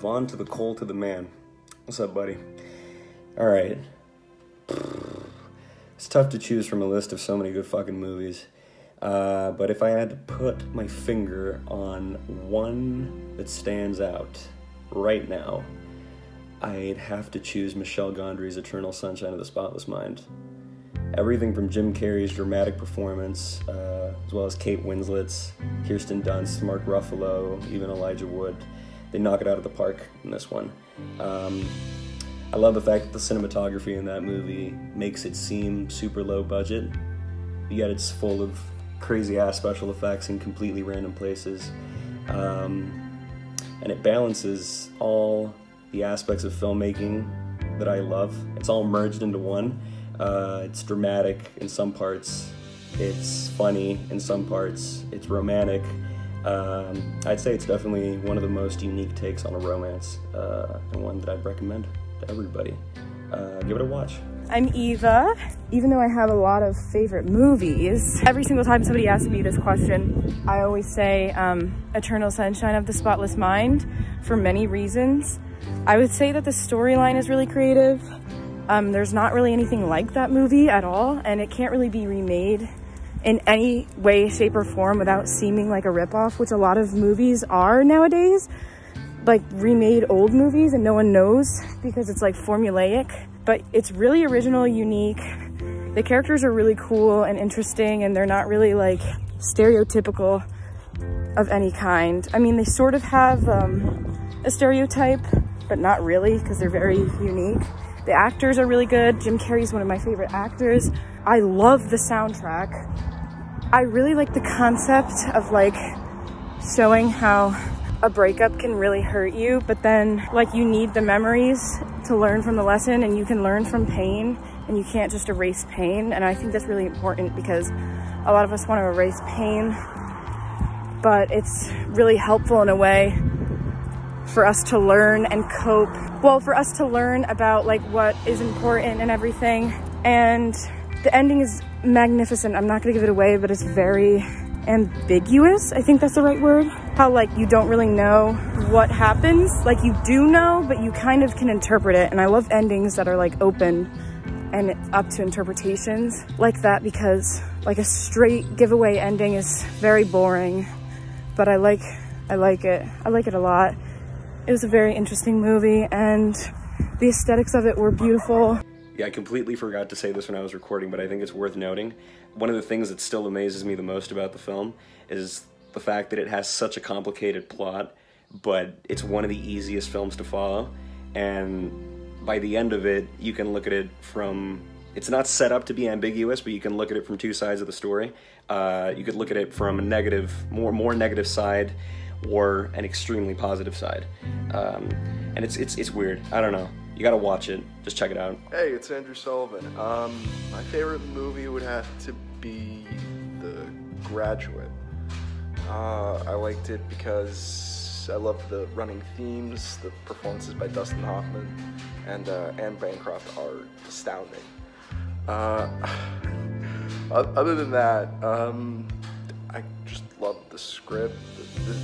Vaughn to the Cole to the man. What's up, buddy? Alright. It's tough to choose from a list of so many good fucking movies. But if I had to put my finger on one that stands out right now, I'd have to choose Michel Gondry's Eternal Sunshine of the Spotless Mind. Everything from Jim Carrey's dramatic performance, as well as Kate Winslet's, Kirsten Dunst, Mark Ruffalo, even Elijah Wood. They knock it out of the park in this one. I love the fact that the cinematography in that movie makes it seem super low budget, yet it's full of crazy-ass special effects in completely random places. And it balances all the aspects of filmmaking that I love. It's all merged into one. It's dramatic in some parts, it's funny in some parts, it's romantic. I'd say it's definitely one of the most unique takes on a romance, and one that I'd recommend to everybody. Give it a watch. I'm Eva. Even though I have a lot of favorite movies, every single time somebody asks me this question, I always say Eternal Sunshine of the Spotless Mind for many reasons. I would say that the storyline is really creative. There's not really anything like that movie at all, and it can't really be remade in any way, shape, or form without seeming like a ripoff, which a lot of movies are nowadays. Like remade old movies and no one knows because it's like formulaic, but it's really original, unique. The characters are really cool and interesting, and they're not really like stereotypical of any kind. I mean, they sort of have a stereotype, but not really, because they're very unique. The actors are really good. Jim Carrey's one of my favorite actors. I love the soundtrack. I really like the concept of like showing how a breakup can really hurt you, but then like you need the memories to learn from the lesson, and you can learn from pain, and you can't just erase pain. And I think that's really important because a lot of us want to erase pain, but it's really helpful in a way for us to learn and cope. Well, for us to learn about like what is important and everything. And the ending is magnificent. I'm not gonna give it away, but it's very ambiguous. I think that's the right word. How like you don't really know what happens. Like you do know, but you kind of can interpret it. And I love endings that are like open and up to interpretations like that, because like a straight giveaway ending is very boring, but I like it. I like it a lot. It was a very interesting movie, and the aesthetics of it were beautiful. Yeah, I completely forgot to say this when I was recording, but I think it's worth noting. One of the things that still amazes me the most about the film is the fact that it has such a complicated plot, but it's one of the easiest films to follow. And by the end of it, you can look at it from... It's not set up to be ambiguous, but you can look at it from two sides of the story. You could look at it from a negative, more negative side, or an extremely positive side. And it's weird. I don't know. You gotta watch it. Just check it out. Hey, it's Andrew Sullivan. My favorite movie would have to be The Graduate. I liked it because I love the running themes, the performances by Dustin Hoffman and Anne Bancroft are astounding. Other than that, I just loved the script.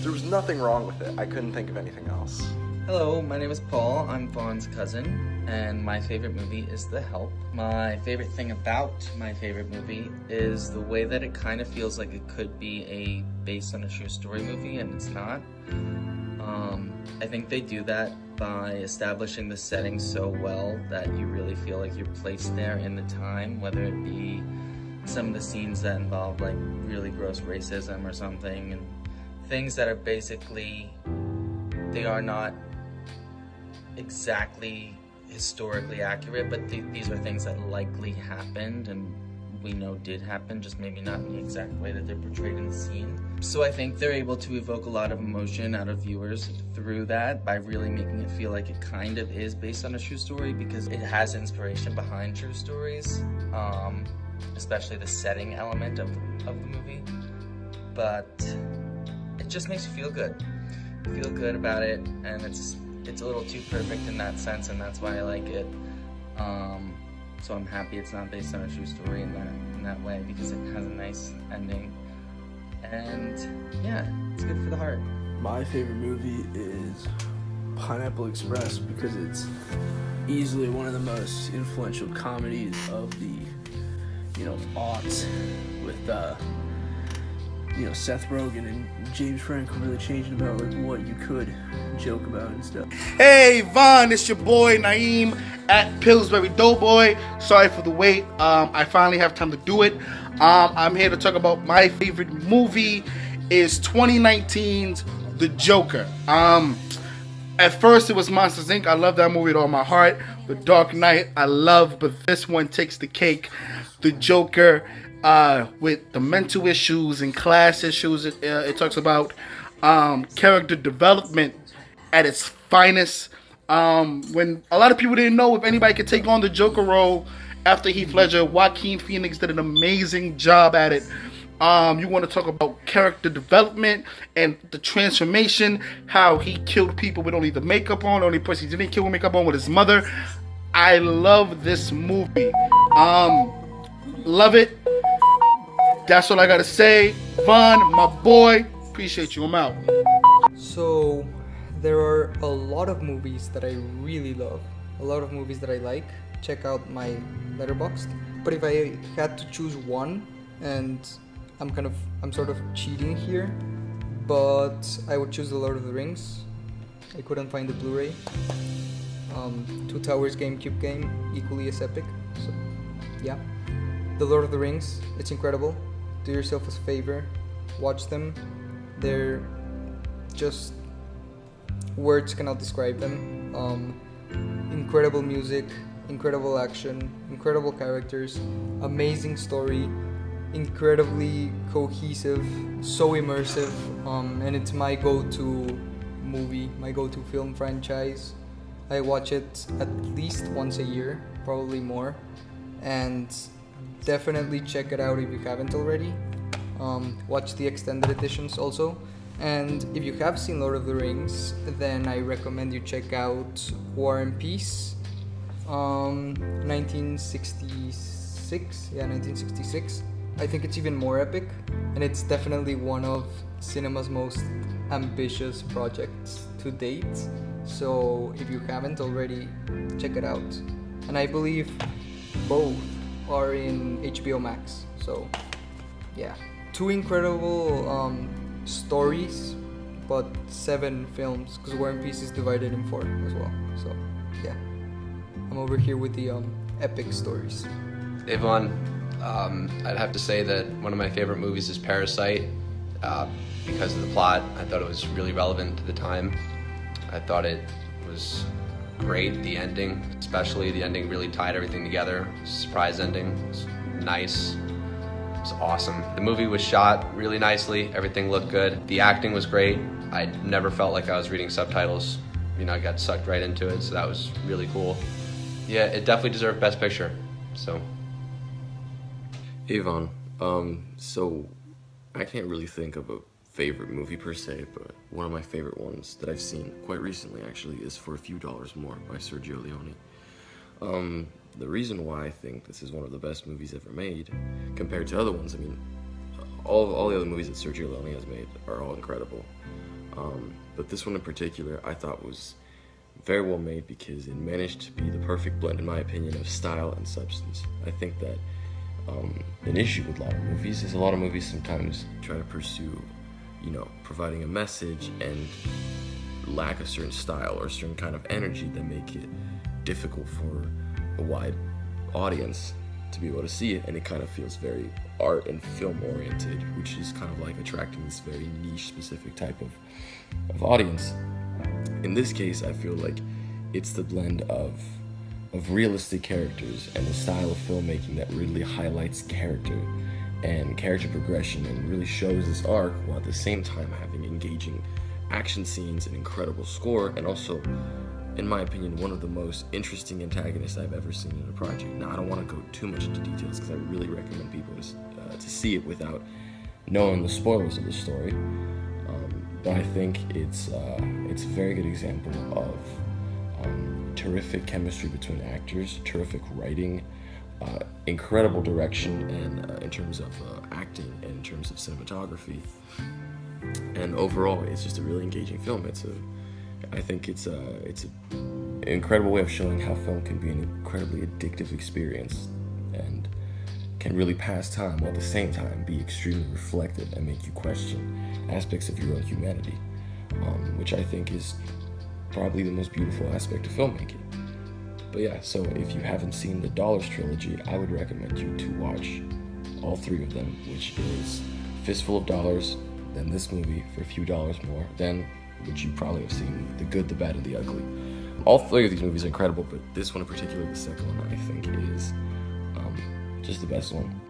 There was nothing wrong with it. I couldn't think of anything else. Hello, my name is Paul. I'm Vaughn's cousin, and my favorite movie is The Help. My favorite thing about my favorite movie is the way that it kind of feels like it could be a based on a true story movie, and it's not. I think they do that by establishing the setting so well that you really feel like you're placed there in the time, whether it be some of the scenes that involve like really gross racism or something, and things that are basically, they are not exactly historically accurate, but these are things that likely happened and we know did happen, just maybe not in the exact way that they're portrayed in the scene. So I think they're able to evoke a lot of emotion out of viewers through that by really making it feel like it kind of is based on a true story, because it has inspiration behind true stories, especially the setting element of the movie. But it just makes you feel good. You feel good about it, and it's a little too perfect in that sense, and that's why I like it. So I'm happy it's not based on a true story in that way, because it has a nice ending. And yeah, it's good for the heart. My favorite movie is Pineapple Express because it's easily one of the most influential comedies of the, aughts with, Seth Rogen and James Franco really changing about like what you could joke about and stuff. Hey Vaughn, it's your boy Naim at Pillsbury Doughboy. Sorry for the wait. I finally have time to do it. I'm here to talk about my favorite movie is 2019's The Joker. At first it was Monsters Inc. I love that movie with all my heart. The Dark Knight I love, but this one takes the cake. The Joker, with the mental issues and class issues, it talks about character development at its finest. When a lot of people didn't know if anybody could take on the Joker role after Heath Ledger, Joaquin Phoenix did an amazing job at it. You want to talk about character development and the transformation, how he killed people with only the makeup on. The only person he didn't kill with makeup on was his mother. I love this movie. Love it. That's all I gotta say. Vaughn, my boy, appreciate you. I'm out. So there are a lot of movies that I really love, a lot of movies that I like. Check out my Letterboxd. But if I had to choose one, and I'm sort of cheating here, but I would choose The Lord of the Rings. I couldn't find the Blu-ray. Two Towers GameCube game, equally as epic. So yeah, The Lord of the Rings, it's incredible. Do yourself a favor, watch them. They're just, words cannot describe them. Incredible music, incredible action, incredible characters, amazing story, incredibly cohesive, so immersive, and it's my go-to movie, my go-to film franchise. I watch it at least once a year, probably more, and definitely check it out if you haven't already. Watch the extended editions also, and if you have seen Lord of the Rings, then I recommend you check out War and Peace, 1966, yeah, 1966. I think it's even more epic, and it's definitely one of cinema's most ambitious projects to date. So if you haven't already, check it out. And I believe both are in HBO Max. So yeah, two incredible stories, but 7 films, because War and Peace is divided in 4 as well. So yeah, I'm over here with the epic stories. Hey Vaughn, I'd have to say that one of my favorite movies is Parasite. Because of the plot, I thought it was really relevant to the time. I thought it was great, the ending, especially the ending really tied everything together. Surprise ending, it was nice, it was awesome. The movie was shot really nicely, everything looked good. The acting was great. I never felt like I was reading subtitles. I got sucked right into it, so that was really cool. Yeah, it definitely deserved Best Picture, so. Hey Vaughn, so I can't really think of a favorite movie per se, but one of my favorite ones that I've seen quite recently actually is For a Few Dollars More by Sergio Leone. The reason why I think this is one of the best movies ever made compared to other ones, I mean, all the other movies that Sergio Leone has made are all incredible. But this one in particular I thought was very well made because it managed to be the perfect blend, in my opinion, of style and substance. I think that an issue with a lot of movies is a lot of movies sometimes try to pursue, providing a message and lack a certain style or a certain kind of energy that make it difficult for a wide audience to be able to see it, and it kind of feels very art and film oriented, which is kind of like attracting this very niche specific type of audience. In this case, I feel like it's the blend of realistic characters and a style of filmmaking that really highlights character and character progression and really shows this arc, while at the same time having engaging action scenes, an incredible score, and also, in my opinion, one of the most interesting antagonists I've ever seen in a project. Now, I don't want to go too much into details because I really recommend people to see it without knowing the spoilers of the story. But I think it's a very good example of terrific chemistry between actors, terrific writing, incredible direction, and in terms of acting and in terms of cinematography. And overall, it's just a really engaging film. I think it's an incredible way of showing how film can be an incredibly addictive experience and can really pass time while at the same time be extremely reflective and make you question aspects of your own humanity, which I think is probably the most beautiful aspect of filmmaking. But yeah, so if you haven't seen the Dollars trilogy, I would recommend you to watch all three of them, which is Fistful of Dollars, then this movie for a few dollars more, then, which you probably have seen, The Good, the Bad, and the Ugly. All three of these movies are incredible, but this one in particular, the second one, I think is just the best one.